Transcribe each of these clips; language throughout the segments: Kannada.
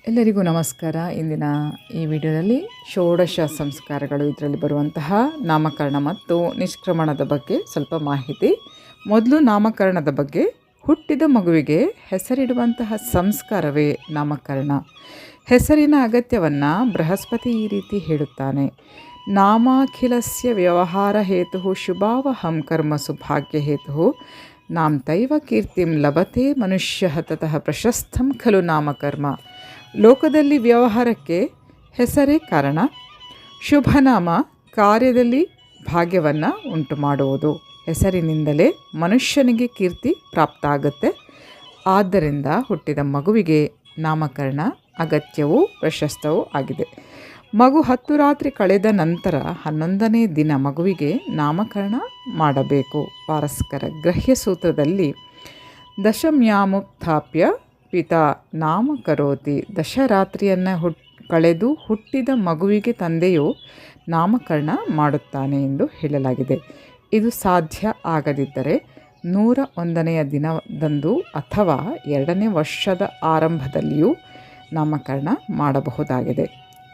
ಎಲ್ಲರಿಗೂ ನಮಸ್ಕಾರ. ಇಂದಿನ ಈ ವಿಡಿಯೋದಲ್ಲಿ ಷೋಡಶ ಸಂಸ್ಕಾರಗಳು, ಇದರಲ್ಲಿ ಬರುವಂತಹ ನಾಮಕರಣ ಮತ್ತು ನಿಷ್ಕ್ರಮಣದ ಬಗ್ಗೆ ಸ್ವಲ್ಪ ಮಾಹಿತಿ. ಮೊದಲು ನಾಮಕರಣದ ಬಗ್ಗೆ. ಹುಟ್ಟಿದ ಮಗುವಿಗೆ ಹೆಸರಿಡುವಂತಹ ಸಂಸ್ಕಾರವೇ ನಾಮಕರಣ. ಹೆಸರಿನ ಅಗತ್ಯವನ್ನು ಬೃಹಸ್ಪತಿ ಈ ರೀತಿ ಹೇಳುತ್ತಾನೆ: ನಾಮಾಖಿಲಸ್ಯ ವ್ಯವಹಾರ ಹೇತು ಶುಭಾವಹಂ ಕರ್ಮಸು ಭಾಗ್ಯ ಹೇತು ನಾಂ ತೈವ ಕೀರ್ತಿಂ ಲಭತೆ ಮನುಷ್ಯ ತತಃ ಪ್ರಶಸ್ತಂ ಖಲು ನಾಮಕರ್ಮ. ಲೋಕದಲ್ಲಿ ವ್ಯವಹಾರಕ್ಕೆ ಹೆಸರೇ ಕಾರಣ. ಶುಭನಾಮ ಕಾರ್ಯದಲ್ಲಿ ಭಾಗ್ಯವನ್ನು ಉಂಟು ಮಾಡುವುದು. ಹೆಸರಿನಿಂದಲೇ ಮನುಷ್ಯನಿಗೆ ಕೀರ್ತಿ ಪ್ರಾಪ್ತ ಆಗುತ್ತೆ. ಆದ್ದರಿಂದ ಹುಟ್ಟಿದ ಮಗುವಿಗೆ ನಾಮಕರಣ ಅಗತ್ಯವೂ ಪ್ರಶಸ್ತವೂ ಆಗಿದೆ. ಮಗು 10 ರಾತ್ರಿ ಕಳೆದ ನಂತರ 11ನೇ ದಿನ ಮಗುವಿಗೆ ನಾಮಕರಣ ಮಾಡಬೇಕು. ಪಾರಸ್ಕರ ಗ್ರಹ್ಯ ಸೂತ್ರದಲ್ಲಿ ದಶಮ್ಯಾಮುತ್ಥಾಪ್ಯ ಪಿತಾ ನಾಮಕರೋತಿ. ದಶರಾತ್ರಿಯನ್ನು ಕಳೆದು ಹುಟ್ಟಿದ ಮಗುವಿಗೆ ತಂದೆಯು ನಾಮಕರಣ ಮಾಡುತ್ತಾನೆ ಎಂದು ಹೇಳಲಾಗಿದೆ. ಇದು ಸಾಧ್ಯ ಆಗದಿದ್ದರೆ 101ನೆಯ ದಿನದಂದು ಅಥವಾ 2ನೇ ವರ್ಷದ ಆರಂಭದಲ್ಲಿಯೂ ನಾಮಕರಣ ಮಾಡಬಹುದಾಗಿದೆ.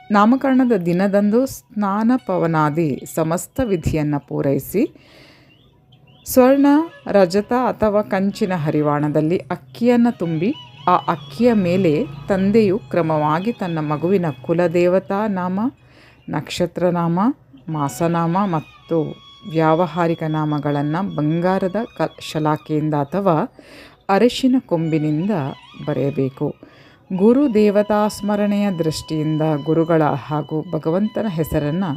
ನಾಮಕರಣದ ದಿನದಂದು ಸ್ನಾನ ಪವನಾದಿ ಸಮಸ್ತ ವಿಧಿಯನ್ನು ಪೂರೈಸಿ ಸ್ವರ್ಣ, ರಜತ ಅಥವಾ ಕಂಚಿನ ಹರಿವಾಣದಲ್ಲಿ ಅಕ್ಕಿಯನ್ನು ತುಂಬಿ ಆ ಅಕ್ಕಿಯ ಮೇಲೆ ತಂದೆಯು ಕ್ರಮವಾಗಿ ತನ್ನ ಮಗುವಿನ ಕುಲದೇವತಾ ನಾಮ, ನಕ್ಷತ್ರ ನಾಮ, ಮಾಸನಾಮ ಮತ್ತು ವ್ಯಾವಹಾರಿಕ ನಾಮಗಳನ್ನು ಬಂಗಾರದ ಶಲಾಕೆಯಿಂದ ಅಥವಾ ಅರಿಶಿನ ಕೊಂಬಿನಿಂದ ಬರೆಯಬೇಕು. ಗುರು ದೇವತಾ ಸ್ಮರಣೆಯ ದೃಷ್ಟಿಯಿಂದ ಗುರುಗಳ ಹಾಗೂ ಭಗವಂತನ ಹೆಸರನ್ನು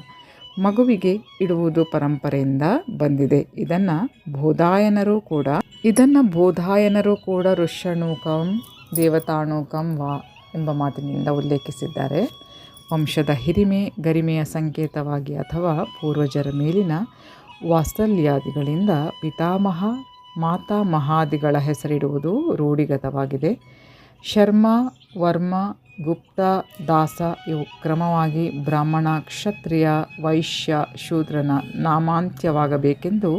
ಮಗುವಿಗೆ ಇಡುವುದು ಪರಂಪರೆಯಿಂದ ಬಂದಿದೆ. ಇದನ್ನು ಬೋಧಾಯನರು ಕೂಡ ಋಷ್ಯಣೂಕಂ ದೇವತಾಣೂಕಂ ವಾ ಎಂಬ ಮಾತಿನಿಂದ ಉಲ್ಲೇಖಿಸಿದ್ದಾರೆ. ವಂಶದ ಹಿರಿಮೆ ಗರಿಮೆಯ ಸಂಕೇತವಾಗಿ ಅಥವಾ ಪೂರ್ವಜರ ಮೇಲಿನ ವಾತ್ಸಲ್ಯಾದಿಗಳಿಂದ ಪಿತಾಮಹ ಮಾತಾಮಹಾದಿಗಳ ಹೆಸರಿಡುವುದು ರೂಢಿಗತವಾಗಿದೆ. ಶರ್ಮ, ವರ್ಮ, ಗುಪ್ತ, ದಾಸ ಇವು ಕ್ರಮವಾಗಿ ಬ್ರಾಹ್ಮಣ, ಕ್ಷತ್ರಿಯ, ವೈಶ್ಯ, ಶೂದ್ರನ ನಾಮಾಂತ್ಯವಾಗಬೇಕೆಂದು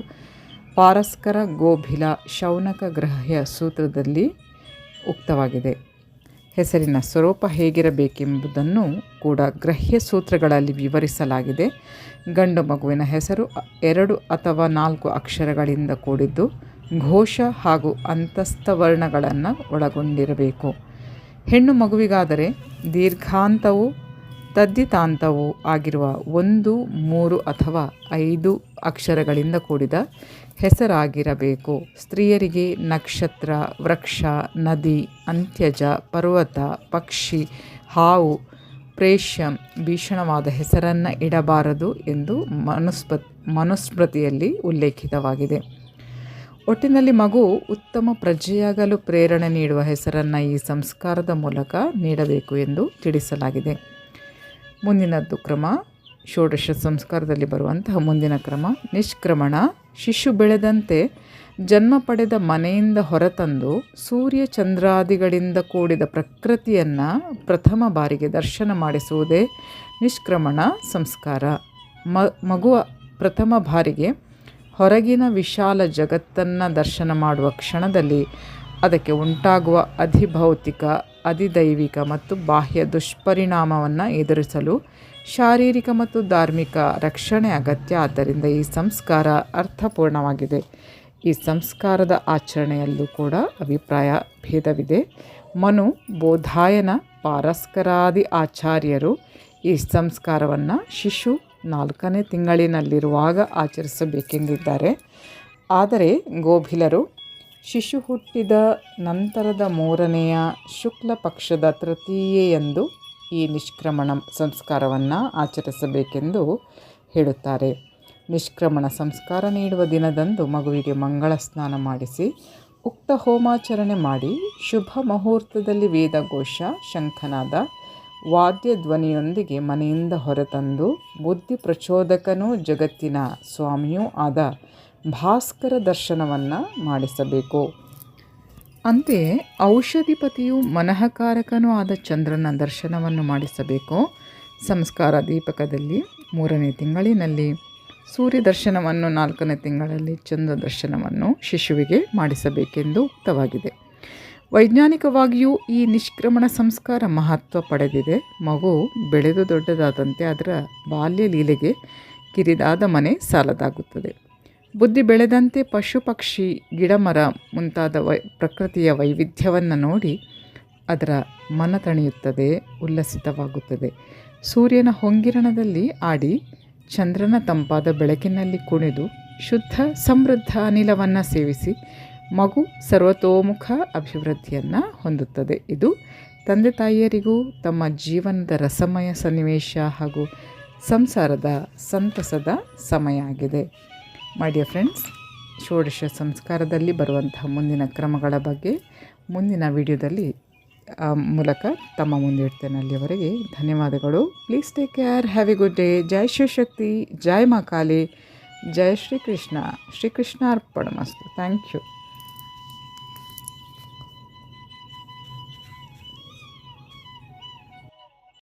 ಪಾರಸ್ಕರ ಗೋಭಿಲ ಶೌನಕ ಗ್ರಹ್ಯ ಸೂತ್ರದಲ್ಲಿ ಉಕ್ತವಾಗಿದೆ. ಹೆಸರಿನ ಸ್ವರೂಪ ಹೇಗಿರಬೇಕೆಂಬುದನ್ನು ಕೂಡ ಗ್ರಹ್ಯ ಸೂತ್ರಗಳಲ್ಲಿ ವಿವರಿಸಲಾಗಿದೆ. ಗಂಡು ಮಗುವಿನ ಹೆಸರು 2 ಅಥವಾ 4 ಅಕ್ಷರಗಳಿಂದ ಕೂಡಿದ್ದು ಘೋಷ ಹಾಗೂ ಅಂತಸ್ಥವರ್ಣಗಳನ್ನು ಒಳಗೊಂಡಿರಬೇಕು. ಹೆಣ್ಣು ಮಗುವಿಗಾದರೆ ದೀರ್ಘಾಂತವೂ ತದ್ದಿತಾಂತವೂ ಆಗಿರುವ 1, 3 ಅಥವಾ 5 ಅಕ್ಷರಗಳಿಂದ ಕೂಡಿದ ಹೆಸರಾಗಿರಬೇಕು. ಸ್ತ್ರೀಯರಿಗೆ ನಕ್ಷತ್ರ, ವೃಕ್ಷ, ನದಿ, ಅಂತ್ಯಜ, ಪರ್ವತ, ಪಕ್ಷಿ, ಹಾವು, ಪ್ರೇಷ್ಯ ಭೀಷಣವಾದ ಹೆಸರನ್ನು ಇಡಬಾರದು ಎಂದು ಮನುಸ್ಮೃತಿಯಲ್ಲಿ ಉಲ್ಲೇಖಿತವಾಗಿದೆ. ಒಟ್ಟಿನಲ್ಲಿ ಮಗು ಉತ್ತಮ ಪ್ರಜೆಯಾಗಲು ಪ್ರೇರಣೆ ನೀಡುವ ಹೆಸರನ್ನು ಈ ಸಂಸ್ಕಾರದ ಮೂಲಕ ನೀಡಬೇಕು ಎಂದು ತಿಳಿಸಲಾಗಿದೆ. ಮುಂದಿನದ್ದು ಕ್ರಮ. ಷೋಡಶ ಸಂಸ್ಕಾರದಲ್ಲಿ ಬರುವಂತಹ ಮುಂದಿನ ಕ್ರಮ ನಿಷ್ಕ್ರಮಣ. ಶಿಶು ಬೆಳೆದಂತೆ ಜನ್ಮ ಪಡೆದ ಮನೆಯಿಂದ ಹೊರತಂದು ಸೂರ್ಯ ಚಂದ್ರಾದಿಗಳಿಂದ ಕೂಡಿದ ಪ್ರಕೃತಿಯನ್ನು ಪ್ರಥಮ ಬಾರಿಗೆ ದರ್ಶನ ಮಾಡಿಸುವುದೇ ನಿಷ್ಕ್ರಮಣ ಸಂಸ್ಕಾರ. ಮಗುವ ಪ್ರಥಮ ಬಾರಿಗೆ ಹೊರಗಿನ ವಿಶಾಲ ಜಗತ್ತನ್ನು ದರ್ಶನ ಮಾಡುವ ಕ್ಷಣದಲ್ಲಿ ಅದಕ್ಕೆ ಉಂಟಾಗುವ ಅಧಿಭೌತಿಕ, ಅಧಿದೈವಿಕ ಮತ್ತು ಬಾಹ್ಯ ದುಷ್ಪರಿಣಾಮವನ್ನು ಎದುರಿಸಲು ಶಾರೀರಿಕ ಮತ್ತು ಧಾರ್ಮಿಕ ರಕ್ಷಣೆ ಅಗತ್ಯ. ಆದ್ದರಿಂದ ಈ ಸಂಸ್ಕಾರ ಅರ್ಥಪೂರ್ಣವಾಗಿದೆ. ಈ ಸಂಸ್ಕಾರದ ಆಚರಣೆಯಲ್ಲೂ ಕೂಡ ಅಭಿಪ್ರಾಯ ಭೇದವಿದೆ. ಮನು, ಬೋಧಾಯನ, ಪಾರಸ್ಕರಾದಿ ಆಚಾರ್ಯರು ಈ ಸಂಸ್ಕಾರವನ್ನು ಶಿಶು 4ನೇ ತಿಂಗಳಿನಲ್ಲಿರುವಾಗ ಆಚರಿಸಬೇಕೆಂದಿದ್ದಾರೆ. ಆದರೆ ಗೋಭಿಲರು ಶಿಶು ಹುಟ್ಟಿದ ನಂತರದ 3ನೆಯ ಶುಕ್ಲ ಪಕ್ಷದ ತೃತೀಯೆಯಂದು ಈ ನಿಷ್ಕ್ರಮಣ ಸಂಸ್ಕಾರವನ್ನು ಆಚರಿಸಬೇಕೆಂದು ಹೇಳುತ್ತಾರೆ. ನಿಷ್ಕ್ರಮಣ ಸಂಸ್ಕಾರ ನೀಡುವ ದಿನದಂದು ಮಗುವಿಗೆ ಮಂಗಳ ಸ್ನಾನ ಮಾಡಿಸಿ ಉಕ್ತ ಹೋಮಾಚರಣೆ ಮಾಡಿ ಶುಭ ಮುಹೂರ್ತದಲ್ಲಿ ವೇದಘೋಷ, ಶಂಖನಾದ, ವಾದ್ಯ ಧ್ವನಿಯೊಂದಿಗೆ ಮನೆಯಿಂದ ಹೊರತಂದು ಬುದ್ಧಿ ಪ್ರಚೋದಕನೂ ಜಗತ್ತಿನ ಸ್ವಾಮಿಯೂ ಆದ ಭಾಸ್ಕರ ದರ್ಶನವನ್ನು ಮಾಡಿಸಬೇಕು. ಅಂತೆಯೇ ಔಷಧಿಪತಿಯೂ ಮನಃಕಾರಕನೂ ಆದ ಚಂದ್ರನ ದರ್ಶನವನ್ನು ಮಾಡಿಸಬೇಕು. ಸಂಸ್ಕಾರ ದೀಪಕದಲ್ಲಿ 3ನೇ ತಿಂಗಳಿನಲ್ಲಿ ಸೂರ್ಯ ದರ್ಶನವನ್ನು, 4ನೇ ತಿಂಗಳಲ್ಲಿ ಚಂದ್ರ ದರ್ಶನವನ್ನು ಶಿಶುವಿಗೆ ಮಾಡಿಸಬೇಕೆಂದು ಉಕ್ತವಾಗಿದೆ. ವೈಜ್ಞಾನಿಕವಾಗಿಯೂ ಈ ನಿಷ್ಕ್ರಮಣ ಸಂಸ್ಕಾರ ಮಹತ್ವ ಪಡೆದಿದೆ. ಮಗು ಬೆಳೆದು ದೊಡ್ಡದಾದಂತೆ ಅದರ ಬಾಲ್ಯ ಲೀಲೆಗೆ ಕಿರಿದಾದ ಮನೆ ಸಾಲದಾಗುತ್ತದೆ. ಬುದ್ಧಿ ಬೆಳೆದಂತೆ ಪಶು ಪಕ್ಷಿ ಗಿಡಮರ ಮುಂತಾದ ಪ್ರಕೃತಿಯ ವೈವಿಧ್ಯವನ್ನು ನೋಡಿ ಅದರ ಮನ ತಣಿಯುತ್ತದೆ, ಉಲ್ಲಸಿತವಾಗುತ್ತದೆ. ಸೂರ್ಯನ ಹೊಂಗಿರಣದಲ್ಲಿ ಆಡಿ ಚಂದ್ರನ ತಂಪಾದ ಬೆಳಕಿನಲ್ಲಿ ಕುಣಿದು ಶುದ್ಧ ಸಮೃದ್ಧ ಅನಿಲವನ್ನು ಸೇವಿಸಿ ಮಗು ಸರ್ವತೋಮುಖ ಅಭಿವೃದ್ಧಿಯನ್ನು ಹೊಂದುತ್ತದೆ. ಇದು ತಂದೆ ತಾಯಿಯರಿಗೂ ತಮ್ಮ ಜೀವನದ ರಸಮಯ ಸನ್ನಿವೇಶ ಹಾಗೂ ಸಂಸಾರದ ಸಂತಸದ ಸಮಯ ಆಗಿದೆ. ಮೈ ಡಿಯರ್ ಫ್ರೆಂಡ್ಸ್, ಷೋಡಶ ಸಂಸ್ಕಾರದಲ್ಲಿ ಬರುವಂತಹ ಮುಂದಿನ ಕ್ರಮಗಳ ಬಗ್ಗೆ ಮುಂದಿನ ವಿಡಿಯೋದಲ್ಲಿ ಮೂಲಕ ತಮ್ಮ ಮುಂದೆ ಇಡ್ತೇನೆ. ಅಲ್ಲಿಯವರೆಗೆ ಧನ್ಯವಾದಗಳು. Please take care. Have a good day. ಜೈ ಶಿವಶಕ್ತಿ, ಜೈ ಮಾ ಕಾಳಿ, ಜೈ ಶ್ರೀಕೃಷ್ಣ. ಶ್ರೀಕೃಷ್ಣ ಅರ್ಪಣಮಸ್ತು. Thank you.